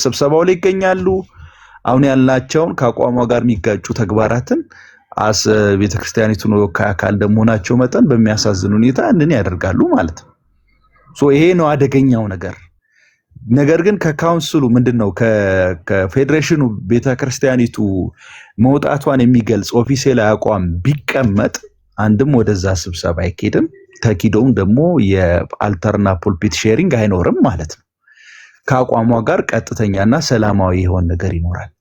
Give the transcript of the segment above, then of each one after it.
ስብሰባው ላይ ይገኛሉ። አሁን ያልናቸውን ከአቋሟ ጋር የሚጋጩ ተግባራትን ቤተክርስቲያኒቱን ወካይ አካል እንደመሆናቸው መጠን በሚያሳዝን ሁኔታ እንትን ያደርጋሉ ማለት ነው። ይሄ ነው አደገኛው ነገር። ነገር ግን ከካውንስሉ ምንድነው ከፌዴሬሽኑ ቤተክርስቲያኒቱ መውጣቷን የሚገልጽ ኦፊሴል አቋም ቢቀመጥ አንድም ወደዛ ስብሰባ አይኬድም፣ ተኪዶም ደግሞ የአልተርና ፑልፒት ሼሪንግ አይኖርም ማለት ነው። ከአቋሟ ጋር ቀጥተኛና ሰላማዊ የሆነ ነገር ይኖራል።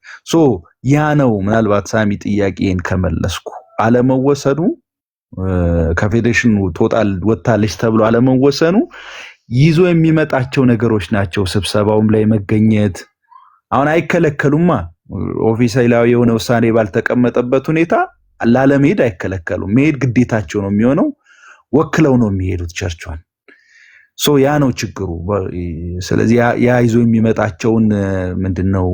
ያ ነው ምናልባት ሳሚ ጥያቄን ከመለስኩ አለመወሰኑ ከፌዴሬሽኑ ቶታል ወጣለች ተብሎ አለመወሰኑ ይዞ የሚመጣቸው ነገሮች ናቸው። ስብሰባውም ላይ መገኘት አሁን አይከለከሉማ። ኦፊሴላዊ የሆነ ውሳኔ ባልተቀመጠበት ሁኔታ ላለመሄድ አይከለከሉም። መሄድ ግዴታቸው ነው የሚሆነው። ወክለው ነው የሚሄዱት ቸርቿን። ያ ነው ችግሩ። ስለዚህ ያ ይዞ የሚመጣቸውን ምንድነው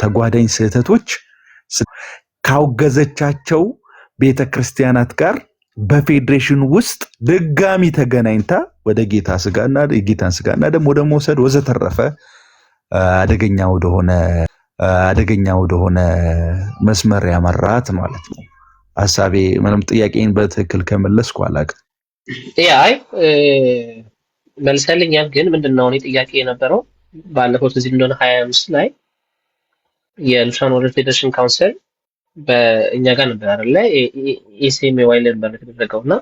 ተጓዳኝ ስህተቶች ካወገዘቻቸው ቤተክርስቲያናት ጋር በፌዴሬሽን ውስጥ ድጋሚ ተገናኝታ ወደ ጌታን ስጋና ደም ወደ መውሰድ ወዘተረፈ አደገኛ ወደሆነ መስመር ያመራት ማለት ነው። ሐሳቤ ምንም ጥያቄን በትክክል ከመለስኩ አላውቅም። መልሰልኛል። ግን ምንድነው እኔ ጥያቄ የነበረው ባለፈው እዚህ እንደሆነ 25 ላይ የሉትራን ወርልድ ፌዴሬሽን ካውንስል በእኛ ጋር ነበር አይደል? ኤሲኤም ዋይለር በተደረገውና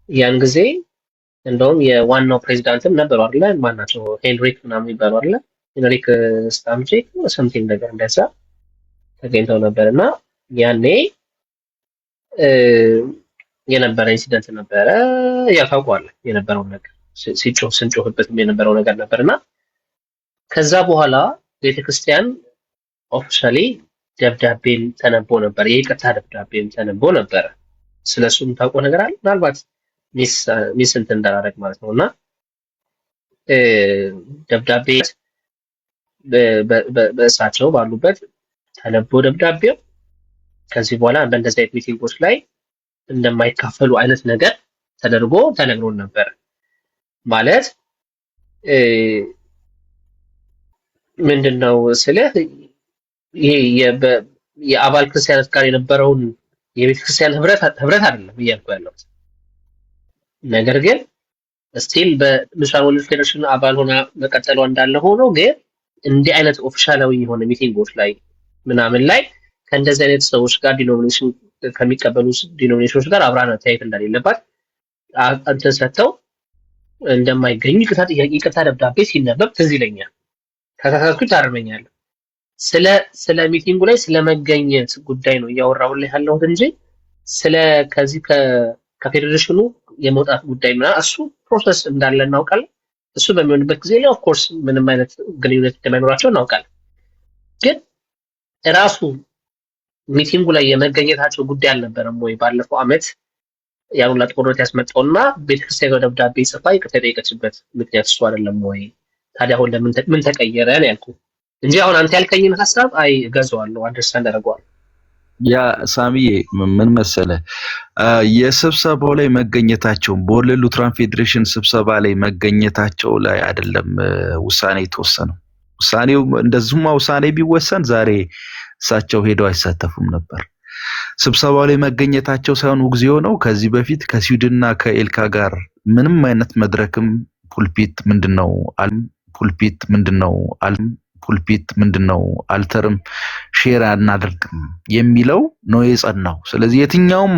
ያን ጊዜ እንደውም የዋናው ፕሬዚዳንትም ነበሩ አይደል? ማናቸው ሄንሪክ ምናምን ይባሉ አይደል? ሄንሪክ ስታምቼክ ሰምቲንግ ነገር እንደዛ ተገኝተው ነበርና ያኔ የነበረ ኢንሲደንት ነበረ። ያታውቋል የነበረው ነገር ስንጮህበትም የነበረው ነገር ነበርና ከዛ በኋላ ቤተክርስቲያን ኦፊሻሊ ደብዳቤም ተነቦ ነበር፣ የይቅርታ ደብዳቤም ተነቦ ነበር። ስለሱም ታውቆ ነገር አለ ምናልባት ሚስ እንትን እንዳላረግ ማለት ነውና ደብዳቤ በእሳቸው ባሉበት ተነቦ ደብዳቤው ከዚህ በኋላ በእንደዚህ አይነት ሚቲንጎች ላይ እንደማይካፈሉ አይነት ነገር ተደርጎ ተነግሮን ነበር። ማለት ምንድነው ስልህ ይሄ የአባል ክርስቲያናት ጋር የነበረውን የቤተ ክርስቲያን ህብረት አይደለም እያልኩ ያለሁት። ነገር ግን ስቲል በሉትራን ወርልድ ፌዴሬሽን አባል ሆና መቀጠሏ እንዳለ ሆኖ ግን እንዲህ አይነት ኦፊሻላዊ የሆነ ሚቲንጎች ላይ ምናምን ላይ ከእንደዚህ አይነት ሰዎች ጋር ዲኖሚኔሽን ከሚቀበሉ ዲኖሚኔሽኖች ጋር አብራ መታየት እንደሌለባት እንትን ሰጥተው እንደማይገኙ ይቅርታ ደብዳቤ ሲነበብ ትዝ ይለኛል። ከተሳሳትኩ ታርመኛለህ። ስለ ሚቲንጉ ላይ ስለ መገኘት ጉዳይ ነው እያወራሁልህ ያለሁት እንጂ ከዚህ ከፌዴሬሽኑ የመውጣት ጉዳይ ምናምን እሱ ፕሮሰስ እንዳለ እናውቃለን። እሱ በሚሆንበት ጊዜ ላይ ኦፍ ኮርስ ምንም አይነት ግንኙነት እንደማይኖራቸው እናውቃለን። ግን ራሱ ሚቲንጉ ላይ የመገኘታቸው ጉዳይ አልነበረም ወይ? ባለፈው አመት ያሉላ ጦርነት ያስመጣውና ቤተክርስቲያን ደብዳቤ ጽፋ ይቅርታ ጠየቀችበት ምክንያት እሱ አይደለም ወይ? ታዲያ አሁን ምን ተቀየረ ነው ያልኩት እንጂ አሁን አንተ ያልከኝን ሐሳብ እገዛዋለሁ፣ አንደርስታንድ አደርገዋለሁ። ያ ሳሚዬ ምን መሰለ የስብሰባው ላይ መገኘታቸው በወርልድ ሉትራን ፌዴሬሽን ስብሰባ ላይ መገኘታቸው ላይ አይደለም ውሳኔ የተወሰነው። ውሳኔው እንደዚሁማ ውሳኔ ቢወሰን ዛሬ እሳቸው ሄደው አይሳተፉም ነበር። ስብሰባው ላይ መገኘታቸው ሳይሆን ውግዚው ነው። ከዚህ በፊት ከስዊድንና ከኤልካ ጋር ምንም አይነት መድረክም ፑልፒት ምንድነው አልተርም ሼር አናደርግም የሚለው ነው የጸናው። ስለዚህ የትኛውም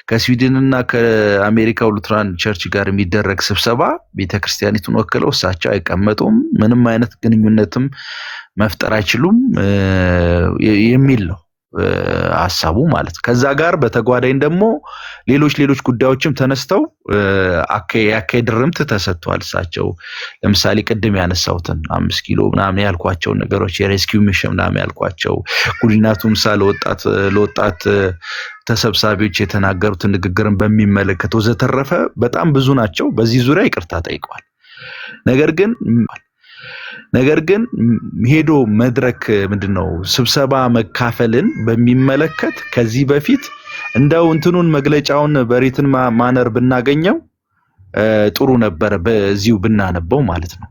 ከስዊድንና ከአሜሪካው ሉትራን ቸርች ጋር የሚደረግ ስብሰባ ቤተክርስቲያኒቱን ወክለው እሳቸው አይቀመጡም፣ ምንም አይነት ግንኙነትም መፍጠር አይችሉም የሚል ነው ሐሳቡ ማለት። ከዛ ጋር በተጓዳኝ ደግሞ ሌሎች ጉዳዮችም ተነስተው አካይድርምት ተሰጥቷል። እሳቸው ለምሳሌ ቅድም ያነሳውትን 5 ኪሎ ምናምን ያልኳቸው ነገሮች የሬስኪው ሚሽን ምናምን ያልኳቸው ጉዲናቱም ለወጣት ተሰብሳቢዎች የተናገሩትን ንግግርን በሚመለከት ወዘተረፈ በጣም ብዙ ናቸው። በዚህ ዙሪያ ይቅርታ ጠይቀዋል። ነገር ግን ሄዶ መድረክ ምንድነው ስብሰባ መካፈልን በሚመለከት ከዚህ በፊት እንደው እንትኑን መግለጫውን በሪትን ማነር ብናገኘው ጥሩ ነበር፣ በዚሁ ብናነበው ማለት ነው።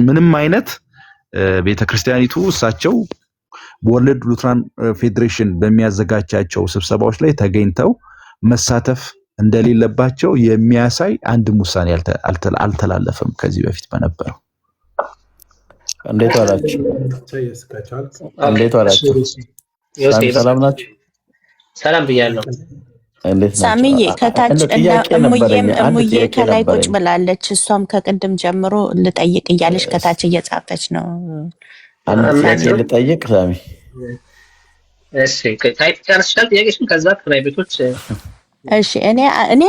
ምንም አይነት ቤተክርስቲያኒቱ እሳቸው ወርልድ ሉትራን ፌዴሬሽን በሚያዘጋጃቸው ስብሰባዎች ላይ ተገኝተው መሳተፍ እንደሌለባቸው የሚያሳይ አንድም ውሳኔ አልተላለፈም ከዚህ በፊት በነበረው። እንዴት ዋላችሁ? እንዴት ዋላችሁ? ሰላም ናችሁ? ሰላም ብያለሁ። እንዴት ናችሁ? ሳሚዬ ከታች እሙዬ ከላይ ቁጭ ብላለች። እሷም ከቅድም ጀምሮ ልጠይቅ እያለች ከታች እየጻፈች ነው። አንድ ጥያቄ ልጠይቅ ሳሚ። እሺ ጨርሰሻል ጥያቄሽን? ከዛ ፕራይቬቶች እሺ እኔ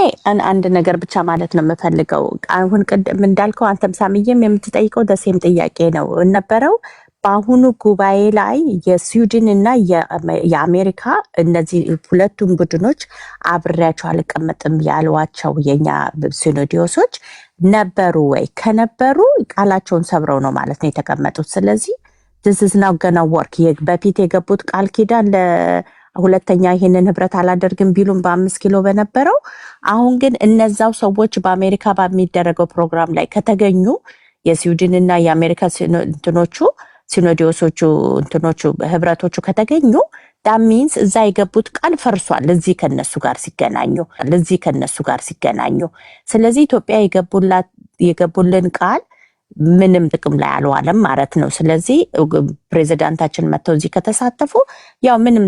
አንድ ነገር ብቻ ማለት ነው የምፈልገው። አሁን ቅድም እንዳልከው አንተም ሳሚዬም የምትጠይቀው ደሴም ጥያቄ ነው ነበረው። በአሁኑ ጉባኤ ላይ የስዊድን እና የአሜሪካ እነዚህ ሁለቱም ቡድኖች አብሬያቸው አልቀመጥም ያሏቸው የኛ ሲኖዲዮሶች ነበሩ ወይ? ከነበሩ ቃላቸውን ሰብረው ነው ማለት ነው የተቀመጡት። ስለዚህ this is not gonna work። በፊት የገቡት ቃል ኪዳን ሁለተኛ ይሄንን ህብረት አላደርግም ቢሉም በ5 ኪሎ በነበረው አሁን ግን እነዛው ሰዎች በአሜሪካ በሚደረገው ፕሮግራም ላይ ከተገኙ የስዊድን እና የአሜሪካ ሲኖዲዮሶቹ ህብረቶቹ ከተገኙ that means እዛ የገቡት ቃል ፈርሷል እዚህ ከነሱ ጋር ሲገናኙ። ስለዚህ ኢትዮጵያ የገቡልን ቃል ምንም ጥቅም ላይ አልዋለም ማለት ነው። ስለዚህ ፕሬዚዳንታችን መጥተው እዚህ ከተሳተፉ ያው ምንም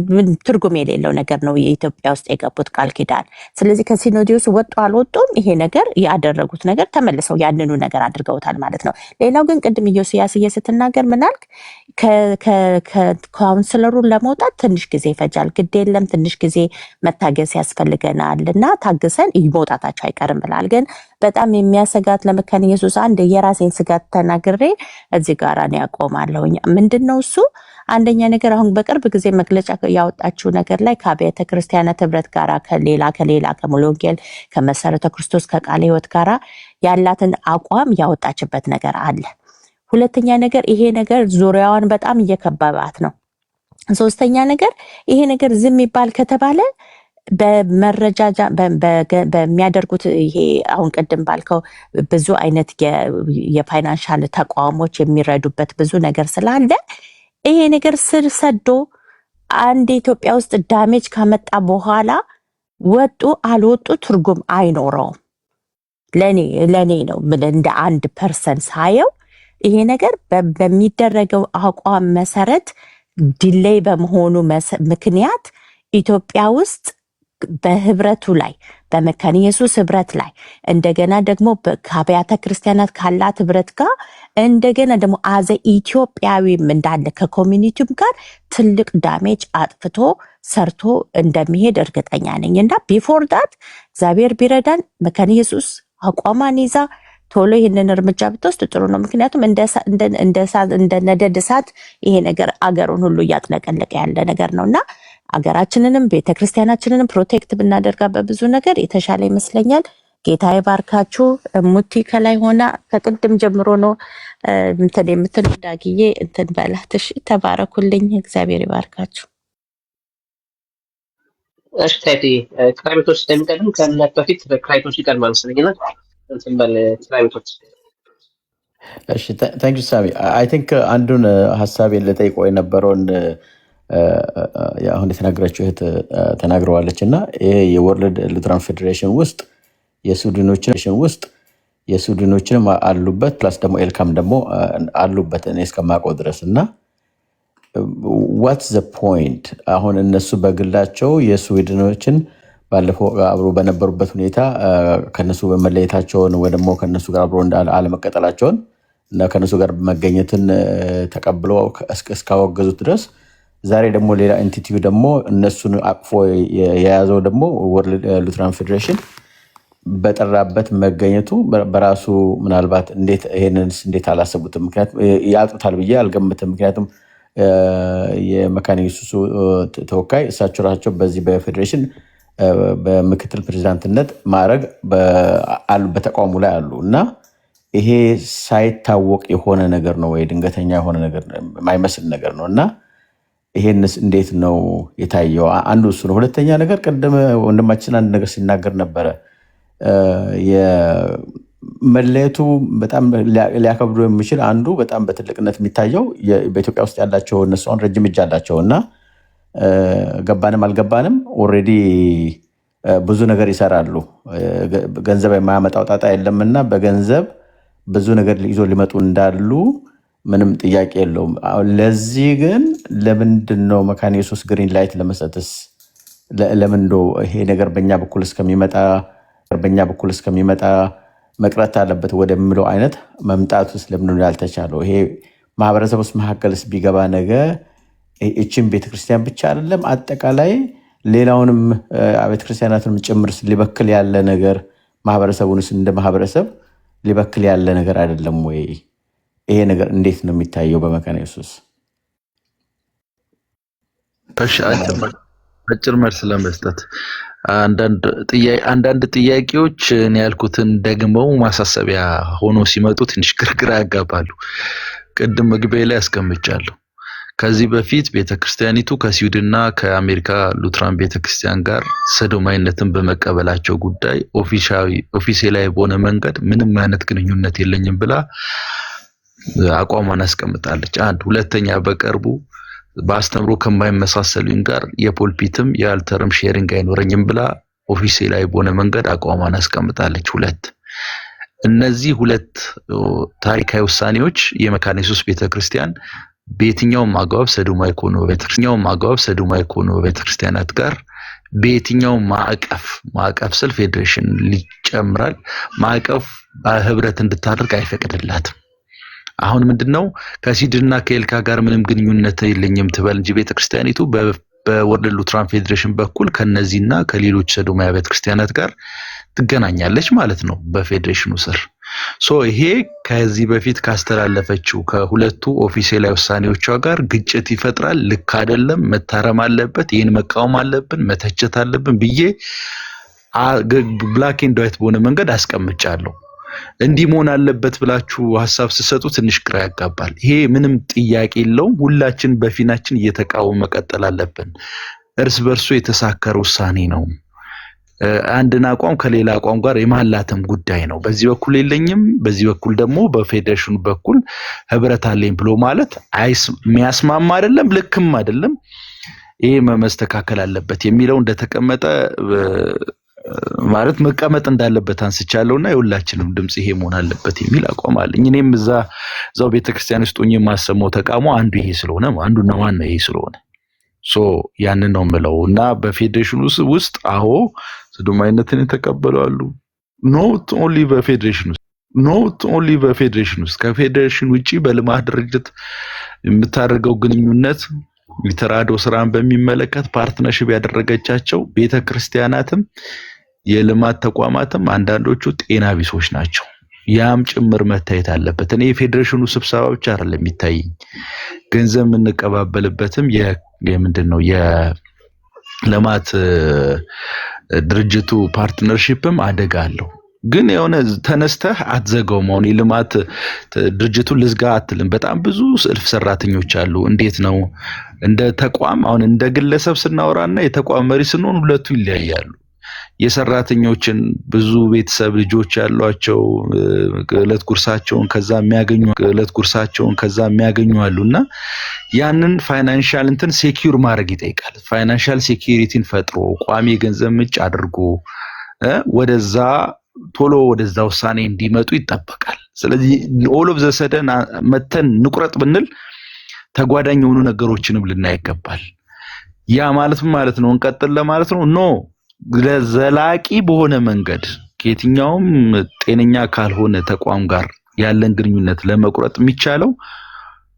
ትርጉም የሌለው ነገር ነው የኢትዮጵያ ውስጥ የገቡት ቃል ኪዳን። ስለዚህ ከሲኖዲዮስ ወጡ አልወጡም ይሄ ነገር ያደረጉት ነገር ተመልሰው ያንኑ ነገር አድርገውታል ማለት ነው። ሌላው ግን ቅድም ኢዮስያስዬ ስትናገር ምናልክ ከካውንስለሩን ለመውጣት ትንሽ ጊዜ ይፈጃል። ግድ የለም ትንሽ ጊዜ መታገስ ያስፈልገናል እና ታግሰን መውጣታቸው አይቀርም ብላል። ግን በጣም የሚያሰጋት ለመካነ ኢየሱስ አንድ የራሴን ስጋት ተናግሬ እዚህ ጋር ነው ያቆማለሁኝ። ምንድነው እሱ? አንደኛ ነገር አሁን በቅርብ ጊዜ መግለጫ ያወጣችው ነገር ላይ ከአብያተ ክርስቲያናት ህብረት ጋራ ከሌላ ከሙሉ ወንጌል ከመሰረተ ክርስቶስ ከቃለ ሕይወት ጋራ ያላትን አቋም ያወጣችበት ነገር አለ። ሁለተኛ ነገር ይሄ ነገር ዙሪያዋን በጣም እየከበባት ነው። ሶስተኛ ነገር ይሄ ነገር ዝም ይባል ከተባለ በመረጃጃ በሚያደርጉት ይሄ አሁን ቅድም ባልከው ብዙ አይነት የፋይናንሻል ተቋሞች የሚረዱበት ብዙ ነገር ስላለ ይሄ ነገር ስር ሰዶ አንድ ኢትዮጵያ ውስጥ ዳሜጅ ካመጣ በኋላ ወጡ አልወጡ ትርጉም አይኖረውም። ለኔ ነው እንደ አንድ ፐርሰን ሳየው ይሄ ነገር በሚደረገው አቋም መሰረት ዲሌይ በመሆኑ ምክንያት ኢትዮጵያ ውስጥ በህብረቱ ላይ በመካነ ኢየሱስ ህብረት ላይ እንደገና ደግሞ ከአብያተ ክርስቲያናት ካላት ህብረት ጋር እንደገና ደግሞ አዘ ኢትዮጵያዊም እንዳለ ከኮሚኒቲውም ጋር ትልቅ ዳሜጅ አጥፍቶ ሰርቶ እንደሚሄድ እርግጠኛ ነኝ። እና ቢፎር ዳት እግዚአብሔር ቢረዳን መካነ ኢየሱስ አቋሟን ይዛ ቶሎ ይህንን እርምጃ ብትወስድ ጥሩ ነው። ምክንያቱም እንደ ነደድ እሳት ይሄ ነገር አገሩን ሁሉ እያጥለቀለቀ ያለ ነገር ነውና አገራችንንም ቤተክርስቲያናችንንም ፕሮቴክት ብናደርጋ በብዙ ነገር የተሻለ ይመስለኛል። ጌታ ይባርካችሁ። ሙቲ ከላይ ሆና ከቅድም ጀምሮ ነው እንትን የምትል ዳግዬ እንትን በላትሽ። ተባረኩልኝ። እግዚአብሔር ይባርካችሁ። እሺ ታይቲ ክራይቶች እንደሚቀድም ከእምነት በፊት ክራይቶች ይቀድማል መሰለኝና እንትን በል ክራይቶች። እሺ ታንክ ዩ ሳሚ። አይ ቲንክ አንዱን ሐሳቤን ልጠይቀው የነበረውን አሁን የተናገረችው እህት ተናግረዋለች እና ይሄ የወርልድ ሉትራን ፌዴሬሽን ውስጥ የስዊድኖችንም አሉበት ፕላስ ደግሞ ኤልካም ደግሞ አሉበት እኔ እስከማውቀው ድረስ እና ዋትስ ዘ ፖይንት አሁን እነሱ በግላቸው የስዊድኖችን ባለፈው አብሮ በነበሩበት ሁኔታ ከነሱ በመለየታቸውን ወይ ደግሞ ከነሱ ጋር አብሮ አለመቀጠላቸውን እና ከነሱ ጋር መገኘትን ተቀብለው እስካወገዙት ድረስ ዛሬ ደግሞ ሌላ ኤንቲቲው ደግሞ እነሱን አቅፎ የያዘው ደግሞ ወርልድ ሉትራን ፌዴሬሽን በጠራበት መገኘቱ በራሱ ምናልባት እንዴት አላሰቡትም? ምክንያቱም ያጡታል ብዬ አልገምትም። ምክንያቱም የመካነ ኢየሱስ ተወካይ እሳቸው ራሳቸው በዚህ በፌዴሬሽን በምክትል ፕሬዚዳንትነት ማዕረግ በተቋሙ ላይ አሉ እና ይሄ ሳይታወቅ የሆነ ነገር ነው ወይ ድንገተኛ የሆነ ነገር የማይመስል ነገር ነው እና ይሄንስ እንዴት ነው የታየው? አንዱ እሱ ነው። ሁለተኛ ነገር ቅድም ወንድማችን አንድ ነገር ሲናገር ነበረ መለየቱ በጣም ሊያከብዱ የሚችል አንዱ በጣም በትልቅነት የሚታየው በኢትዮጵያ ውስጥ ያላቸው እነሱን ረጅም እጅ አላቸው እና ገባንም አልገባንም ኦልሬዲ ብዙ ነገር ይሰራሉ። ገንዘብ የማያመጣው ጣጣ የለምና በገንዘብ ብዙ ነገር ይዞ ሊመጡ እንዳሉ ምንም ጥያቄ የለውም። ለዚህ ግን ለምንድን ነው መካነ ኢየሱስ ግሪን ላይት ለመስጠትስ ለምን እንደው ይሄ ነገር በእኛ በኩል እስከሚመጣ መቅረት አለበት ወደሚለው አይነት መምጣቱስ ለምን ነው ያልተቻለው? ይሄ ማህበረሰብ ውስጥ መካከልስ ቢገባ ነገ እቺን ቤተክርስቲያን ብቻ አይደለም አጠቃላይ ሌላውንም ቤተክርስቲያናትንም ጭምርስ ሊበክል ያለ ነገር ማህበረሰቡንስ እንደ ማህበረሰብ ሊበክል ያለ ነገር አይደለም ወይ? ይሄ ነገር እንዴት ነው የሚታየው በመካነ ኢየሱስ? አጭር መልስ ለመስጠት አንዳንድ ጥያቄዎች እኔ ያልኩትን ደግመው ማሳሰቢያ ሆኖ ሲመጡ ትንሽ ግርግር ያጋባሉ። ቅድም መግቢያ ላይ አስቀምጫለሁ። ከዚህ በፊት ቤተክርስቲያኒቱ ከስዊድንና ከአሜሪካ ሉትራን ቤተክርስቲያን ጋር ሰዶማዊነትን በመቀበላቸው ጉዳይ ኦፊሴላዊ በሆነ መንገድ ምንም አይነት ግንኙነት የለኝም ብላ አቋሟን አስቀምጣለች። ሁለተኛ በቅርቡ በአስተምሮ ከማይመሳሰሉኝ ጋር የፖልፒትም የአልተርም ሼሪንግ አይኖረኝም ብላ ኦፊሴላዊ በሆነ መንገድ አቋሟን አስቀምጣለች። እነዚህ ሁለት ታሪካዊ ውሳኔዎች የመካነ ኢየሱስ ቤተክርስቲያን በየትኛውም አግባብ ሰዶማዊ ከሆኑ ቤተክርስቲያናት ጋር በየትኛው ማዕቀፍ ስል ፌዴሬሽን ሊጨምራል ማዕቀፍ ህብረት እንድታደርግ አይፈቅድላትም። አሁን ምንድነው ከስዊድንና ከኤልካ ጋር ምንም ግንኙነት የለኝም ትበል እንጂ ቤተክርስቲያኒቱ በወርልድ ሉትራን ፌዴሬሽን በኩል ከነዚህና ከሌሎች ሰዶማዊ ቤተክርስቲያናት ጋር ትገናኛለች ማለት ነው በፌዴሬሽኑ ስር። ይሄ ከዚህ በፊት ካስተላለፈችው ከሁለቱ ኦፊሴላዊ ውሳኔዎቿ ጋር ግጭት ይፈጥራል። ልክ አይደለም፣ መታረም አለበት፣ ይህን መቃወም አለብን፣ መተቸት አለብን ብዬ ብላክ ኤንድ ዋይት በሆነ መንገድ አስቀምጫለሁ። እንዲህ መሆን አለበት ብላችሁ ሐሳብ ስትሰጡ ትንሽ ግራ ያጋባል። ይሄ ምንም ጥያቄ የለውም። ሁላችን በፊናችን እየተቃወመ መቀጠል አለብን። እርስ በርሱ የተሳከረ ውሳኔ ነው። አንድን አቋም ከሌላ አቋም ጋር የማላተም ጉዳይ ነው። በዚህ በኩል የለኝም፣ በዚህ በኩል ደግሞ በፌዴሬሽኑ በኩል ህብረት አለኝ ብሎ ማለት የሚያስማማ አይደለም፣ ልክም አይደለም። ይሄ መስተካከል አለበት የሚለው እንደተቀመጠ ማለት መቀመጥ እንዳለበት አንስቻለሁና የሁላችንም ድምጽ ይሄ መሆን አለበት የሚል አቋም አለኝ። እኔም እዛው ቤተክርስቲያን ውስጥ ሆኜ የማሰማው ተቃውሞ አንዱ ይሄ ስለሆነ አንዱና ዋናው ይሄ ስለሆነ ያንን ነው የምለው እና በፌዴሬሽኑ ውስጥ ሰዶማዊነትን የተቀበሉ አሉ። ኖት ኦንሊ በፌዴሬሽን ውስጥ ከፌዴሬሽን ውጪ በልማት ድርጅት የምታደርገው ግንኙነት የተራድኦ ስራን በሚመለከት ፓርትነርሺፕ ያደረገቻቸው ቤተክርስቲያናትም የልማት ተቋማትም አንዳንዶቹ ጤና ቢሶች ናቸው። ያም ጭምር መታየት አለበት። እኔ የፌዴሬሽኑ ስብሰባ ብቻ አይደለም የሚታየኝ፣ ገንዘብ የምንቀባበልበትም የምንድነው የልማት ድርጅቱ ፓርትነርሺፕም አደጋ አለው። ግን የሆነ ተነስተህ አትዘጋውም። አሁን የልማት ድርጅቱን ልዝጋ አትልም። በጣም ብዙ እልፍ ሰራተኞች አሉ። እንዴት ነው እንደ ተቋም አሁን እንደ ግለሰብ ስናወራና የተቋም መሪ ስንሆን ሁለቱ ይለያያሉ። የሰራተኞችን ብዙ ቤተሰብ ልጆች ያሏቸው እለት ጉርሳቸውን ከዛ የሚያገኙ አሉና ያንን ፋይናንሻል ሴኪዩር ማድረግ ይጠይቃል። ፋይናንሻል ሴኪዩሪቲን ፈጥሮ ቋሚ የገንዘብ ምንጭ አድርጎ ቶሎ ወደዛ ውሳኔ እንዲመጡ ይጠበቃል። ስለዚህ ኦል ኦፍ ዘ ሰደን መተን ንቁረጥ ብንል ተጓዳኝ የሆኑ ነገሮችንም ልናይ ይገባል። ያ ማለት ነው እንቀጥል ለማለት ነው። ለዘላቂ በሆነ መንገድ ከየትኛውም ጤነኛ ካልሆነ ተቋም ጋር ያለን ግንኙነት ለመቁረጥ የሚቻለው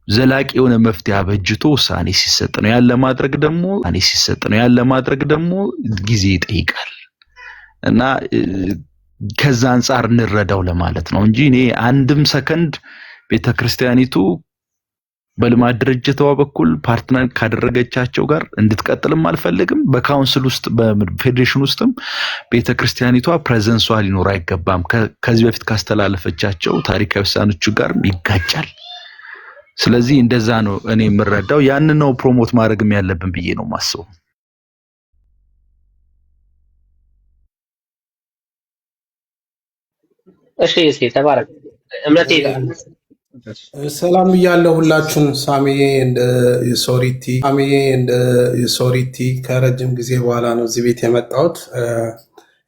ዘላቂ የሆነ መፍትሄ አበጅቶ ውሳኔ ሲሰጥ ነው። ያለ ማድረግ ደግሞ ጊዜ ይጠይቃል እና ከዛ አንፃር እንረዳው ለማለት ነው እንጂ እኔ አንድም ሰከንድ ቤተክርስቲያኒቱ በልማት ድርጅቷ በኩል ፓርትነር ካደረገቻቸው ጋር እንድትቀጥልም አልፈልግም። በካውንስል ውስጥ በፌዴሬሽን ውስጥም ቤተክርስቲያኒቷ ፕሬዘንሷ ሊኖር አይገባም። ከዚህ በፊት ካስተላለፈቻቸው ታሪካዊ ውሳኔዎች ጋር ይጋጫል። ስለዚህ እንደዛ ነው እኔ የምረዳው። ያንን ነው ፕሮሞት ማድረግም ያለብን ብዬ ነው ማስበው። እሺ እሺ ተባረክ እምነቴ ሰላም እያለሁ ሁላችሁን ሳሚዬ እንደ የሶሪቲ ከረጅም ጊዜ በኋላ ነው እዚህ ቤት የመጣሁት።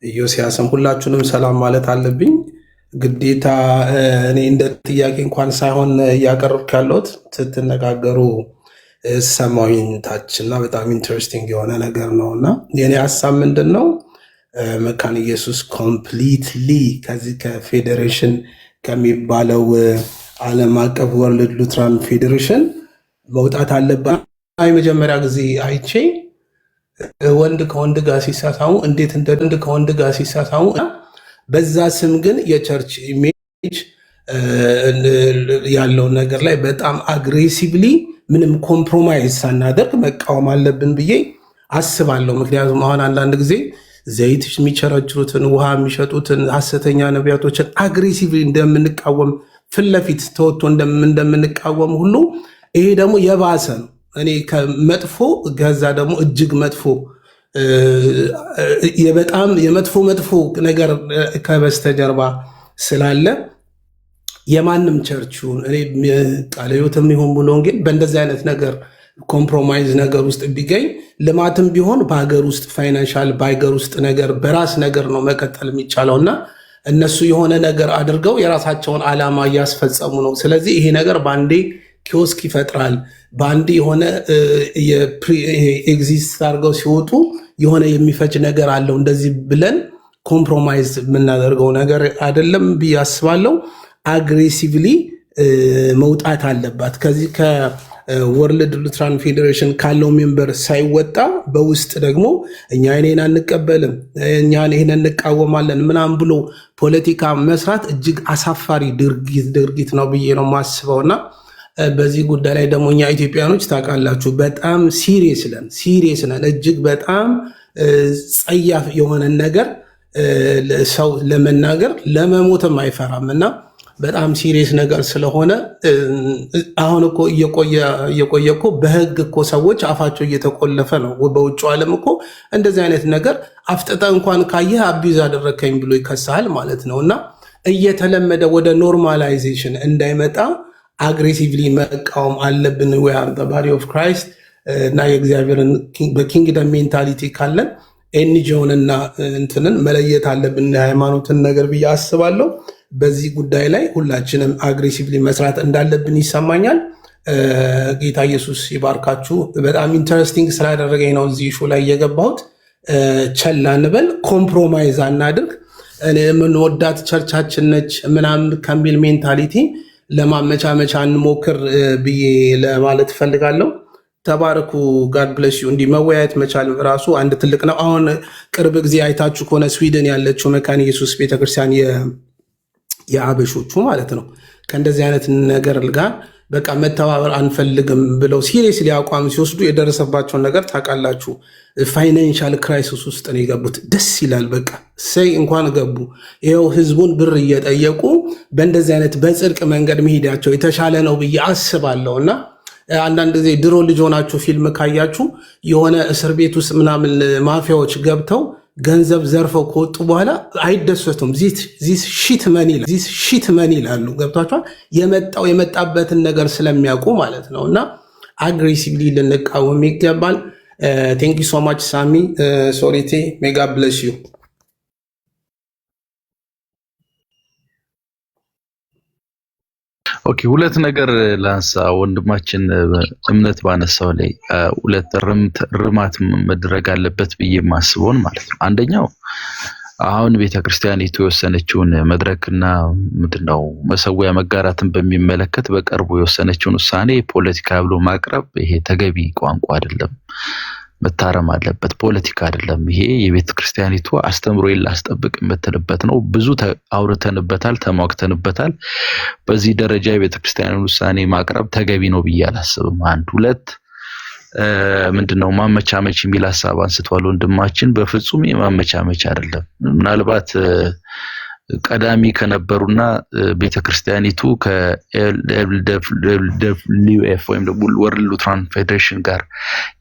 ኢዮስያስም ሁላችሁንም ሰላም ማለት አለብኝ ግዴታ። እኔ እንደ ጥያቄ እንኳን ሳይሆን እያቀረብኩ ያለሁት ስትነጋገሩ ሰማሁኝ ታች እና በጣም ኢንትረስቲንግ የሆነ ነገር ነው እና የኔ ሀሳብ ምንድን ነው መካነ ኢየሱስ ኮምፕሊትሊ ከዚህ ከፌዴሬሽን ከሚባለው ዓለም አቀፍ ወርልድ ሉትራን ፌዴሬሽን መውጣት አለባት። የመጀመሪያ ጊዜ አይቼ ወንድ ከወንድ ጋር ሲሳሳሙ እንዴት እንደ ወንድ ከወንድ ጋር ሲሳሳሙ በዛ ስም ግን የቸርች ኢሜጅ ያለው ነገር ላይ በጣም አግሬሲቭሊ ምንም ኮምፕሮማይዝ ሳናደርግ መቃወም አለብን ብዬ አስባለሁ። ምክንያቱም አሁን አንዳንድ ጊዜ ዘይት የሚቸረችሩትን ውሃ የሚሸጡትን ሐሰተኛ ነቢያቶችን አግሬሲቭሊ እንደምንቃወም ፊት ለፊት ተወጥቶ እንደምንቃወም ሁሉ ይሄ ደግሞ የባሰ ነው። እኔ ከመጥፎ ከዛ ደግሞ እጅግ መጥፎ በጣም የመጥፎ ነገር ከበስተጀርባ ስላለ የማንም ቸርቹን እኔ ቃለ ሕይወትም ይሁን ብሎ ግን በእንደዚህ አይነት ነገር ኮምፕሮማይዝ ነገር ውስጥ ቢገኝ ልማትም ቢሆን በሀገር ውስጥ ፋይናንሻል በሀገር ውስጥ ነገር በራስ ነገር ነው መቀጠል የሚቻለውና እነሱ የሆነ ነገር አድርገው የራሳቸውን ዓላማ እያስፈጸሙ ነው። ስለዚህ ይሄ ነገር በአንዴ ኪዮስክ ይፈጥራል። በአንዴ የሆነ ኤግዚስት አድርገው ሲወጡ የሆነ የሚፈጅ ነገር አለው። እንደዚህ ብለን ኮምፕሮማይዝ የምናደርገው ነገር አይደለም ብዬ አስባለሁ። አግሬሲቭሊ መውጣት አለባት። ከዚህ ከወርልድ ሉትራን ፌዴሬሽን ካለው ሜምበር ሳይወጣ በውስጥ ደግሞ እኛ ይሄን አንቀበልም፣ እኛ ይሄን እንቃወማለን ምናምን ብሎ ፖለቲካ መስራት እጅግ አሳፋሪ ድርጊት ነው ብዬ ነው የማስበውና በዚህ ጉዳይ ላይ ደግሞ እኛ ኢትዮጵያኖች ታውቃላችሁ በጣም ሲሪየስ ነን። እጅግ በጣም ጸያፍ የሆነ ነገር ሰው ለመናገር ለመሞትም አይፈራም እና በጣም ሲሪየስ ነገር ስለሆነ አሁን እኮ እየቆየ እኮ በህግ እኮ ሰዎች አፋቸው እየተቆለፈ ነው። በውጭ ዓለም እኮ እንደዚህ አይነት ነገር አፍጠጠ እንኳን ካየህ አቢዝ አደረከኝ ብሎ ይከሳል ማለት ነው እና እየተለመደ ወደ ኖርማላይዜሽን እንዳይመጣ አግሬሲቭሊ መቃወም አለብን። we are the body of Christ እና የእግዚአብሔርን በኪንግደም ሜንታሊቲ ካለን ኤንጂኦን እና እንትንን መለየት አለብን የሃይማኖትን ነገር ብዬ አስባለሁ። በዚህ ጉዳይ ላይ ሁላችንም አግሬሲቭሊ መስራት እንዳለብን ይሰማኛል። ጌታ ኢየሱስ ይባርካችሁ። በጣም ኢንተረስቲንግ ስላደረገኝ ነው እዚህ ሹ ላይ የገባሁት። ቸል አንበል፣ ኮምፕሮማይዝ አናድርግ። የምንወዳት ቸርቻችን ነች ምናምን ከሚል ሜንታሊቲ ለማመቻመቻ እንሞክር ብዬ ለማለት እፈልጋለሁ። ተባረኩ። ጋድ ብለስ ዩ። እንዲህ መወያየት መቻል ራሱ አንድ ትልቅ ነው። አሁን ቅርብ ጊዜ አይታችሁ ከሆነ ስዊድን ያለችው መካነ ኢየሱስ ቤተክርስቲያን የአበሾቹ ማለት ነው ከእንደዚህ አይነት ነገር ጋር በቃ መተባበር አንፈልግም ብለው ሲሪየስሊ አቋም ሲወስዱ የደረሰባቸውን ነገር ታውቃላችሁ። ፋይናንሻል ክራይሲስ ውስጥ ነው የገቡት። ደስ ይላል። በቃ ሰይ እንኳን ገቡ። ይኸው ህዝቡን ብር እየጠየቁ በእንደዚህ አይነት በጽድቅ መንገድ መሄዳቸው የተሻለ ነው ብዬ አስባለሁ እና አንዳንድ ጊዜ ድሮ ልጅ ሆናችሁ ፊልም ካያችሁ የሆነ እስር ቤት ውስጥ ምናምን ማፊያዎች ገብተው ገንዘብ ዘርፈው ከወጡ በኋላ አይደሰቱም። ዚስ ሺት መኒ ይላሉ። ገብቷቸዋል። የመጣበትን ነገር ስለሚያውቁ ማለት ነው እና አግሬሲቭሊ ልንቃወም ይገባል። ቴንክ ዩ ሶ ማች ሳሚ ሶሪቲ ሜጋ ብለስ ዩ። ኦኬ፣ ሁለት ነገር ላንሳ። ወንድማችን እምነት ባነሳው ላይ ሁለት ርማት መድረግ አለበት ብዬ ማስበውን ማለት ነው። አንደኛው አሁን ቤተክርስቲያኒቱ የወሰነችውን መድረክና ምንድነው መሰዊያ መጋራትን በሚመለከት በቅርቡ የወሰነችውን ውሳኔ ፖለቲካ ብሎ ማቅረብ ይሄ ተገቢ ቋንቋ አይደለም፣ መታረም አለበት። ፖለቲካ አይደለም። ይሄ የቤተክርስቲያኒቱ አስተምሮ ላስጠብቅ የምትልበት ነው። ብዙ አውርተንበታል፣ ተሟግተንበታል። በዚህ ደረጃ የቤተክርስቲያኑን ውሳኔ ማቅረብ ተገቢ ነው ብዬ አላስብም። አንድ ሁለት ምንድነው ማመቻመች የሚል ሐሳብ አንስቷል ወንድማችን። በፍጹም የማመቻመች አይደለም። ምናልባት ቀዳሚ ከነበሩና ቤተክርስቲያኒቱ ከኤልደብሊውኤፍ ወይም ደግሞ ወርልድ ሉትራን ፌዴሬሽን ጋር